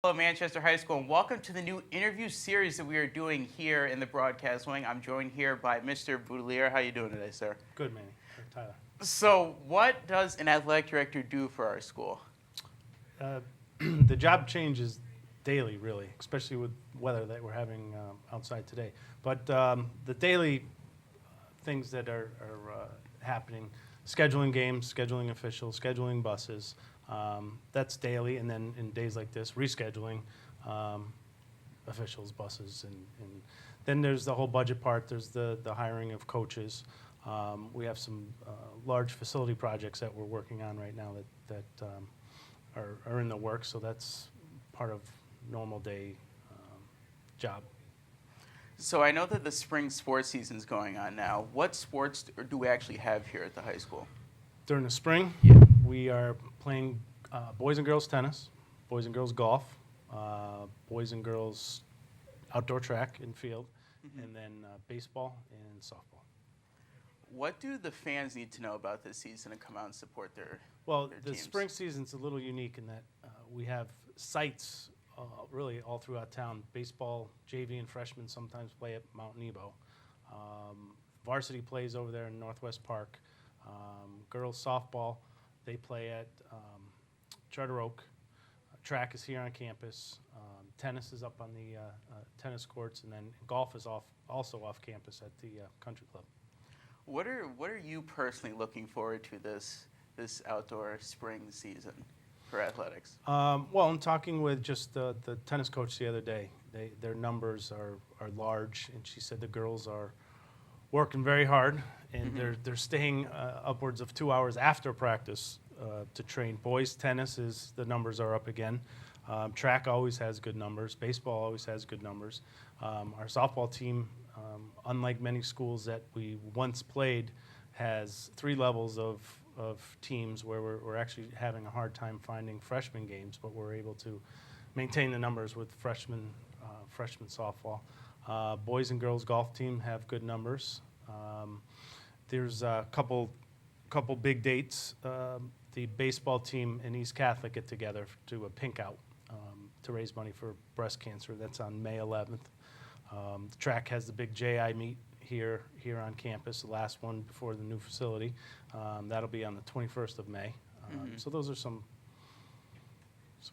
Hello, Manchester High School, and welcome to the new interview series that we are doing here in the broadcast wing. I'm joined here by Mr. Boutilier. How are you doing today, sir? Good, Manny. Tyler. So, what does an athletic director do for our school? The job changes daily, really, especially with weather that we're having outside today. But the daily things that are happening, scheduling games, scheduling officials, scheduling buses, that's daily. And then in days like this, rescheduling officials, buses. And then there's the whole budget part. There's the hiring of coaches. We have some large facility projects that we're working on right now that are in the works, so that's part of normal day job. So, I know that the spring sports season is going on now. What sports do we actually have here at the high school? During the spring, we are playing boys and girls tennis, boys and girls golf, boys and girls outdoor track and field, and then baseball and softball. What do the fans need to know about this season to come out and support their Well, the teams? spring season's a little unique in that we have sites really all throughout town. Baseball, JV, and freshmen sometimes play at Mount Nebo. Varsity plays over there in Northwest Park. Girls softball, they play at Charter Oak. Track is here on campus. Tennis is up on the tennis courts, and then golf is also off campus at the country club. What are you personally looking forward to this outdoor spring season for athletics? Well, in talking with just the tennis coach the other day, their numbers are large, and she said the girls are working very hard, and they're staying upwards of 2 hours after practice to train. Boys tennis the numbers are up again. Track always has good numbers. Baseball always has good numbers. Our softball team, unlike many schools that we once played, has 3 levels of teams where we're actually having a hard time finding freshman games, but we're able to maintain the numbers with freshman softball. Boys and girls golf team have good numbers. There's a couple big dates. The baseball team and East Catholic get together to do a pink out to raise money for breast cancer. That's on May 11th. The track has the big JI meet here on campus, the last one before the new facility. That'll be on the 21st of May. So those are some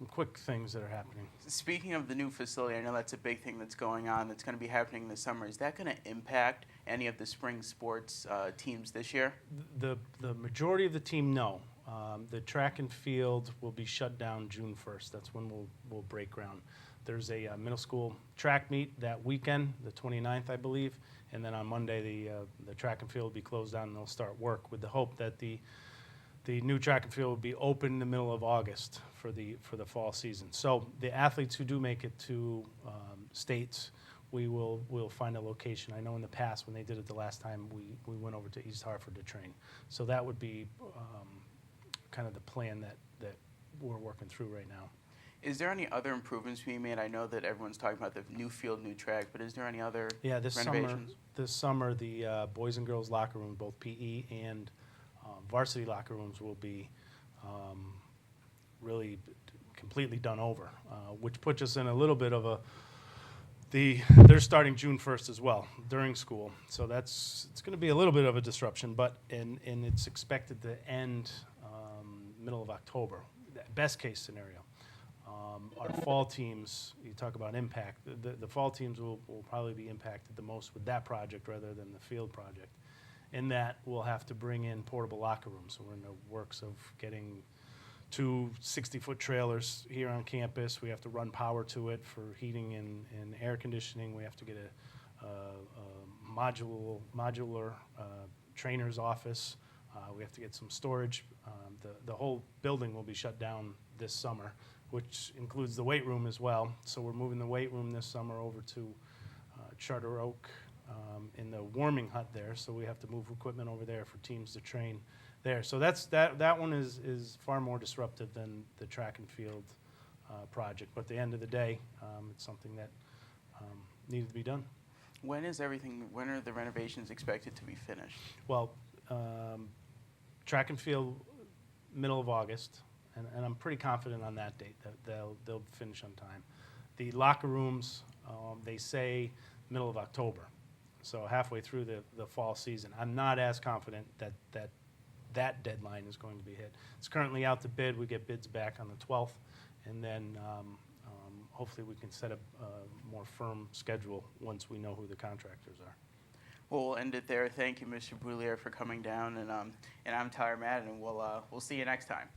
quick things that are happening. Speaking of the new facility, I know that's a big thing that's going on that's going to be happening this summer. Is that going to impact any of the spring sports teams this year? The majority of the team, no. The track and field will be shut down June 1st. That's when we'll break ground. There's a middle school track meet that weekend, the 29th, I believe, and then on Monday the track and field will be closed down and they'll start work with the hope that the new track and field will be open in the middle of August for the fall season. So the athletes who do make it to states, we'll find a location. I know in the past when they did it the last time, we went over to East Hartford to train. So that would be kind of the plan that we're working through right now. Is there any other improvements being made? I know that everyone's talking about the new field, new track, but is there any other renovations? This summer, the boys and girls locker room, both PE and varsity locker rooms, will be really completely done over, which puts us in a little bit of they're starting June 1st as well during school, so it's going to be a little bit of a disruption, but and it's expected to end middle of October, best case scenario. Our fall teams, you talk about impact, the fall teams will probably be impacted the most with that project rather than the field project. In that, we'll have to bring in portable locker rooms. So we're in the works of getting 2 60-foot trailers here on campus. We have to run power to it for heating and air conditioning. We have to get a modular trainer's office. We have to get some storage. The whole building will be shut down this summer, which includes the weight room as well. So we're moving the weight room this summer over to Charter Oak in the warming hut there. So we have to move equipment over there for teams to train there. So that one is far more disruptive than the track and field project. But at the end of the day, it's something that needed to be done. When are the renovations expected to be finished? Well, track and field, middle of August, and I'm pretty confident on that date that they'll finish on time. The locker rooms, they say middle of October, so halfway through the fall season. I'm not as confident that deadline is going to be hit. It's currently out to bid. We get bids back on the 12th, and then hopefully we can set a more firm schedule once we know who the contractors are. Well, we'll end it there. Thank you, Mr. Boutilier, for coming down, and I'm Tyler Madden, and we'll see you next time.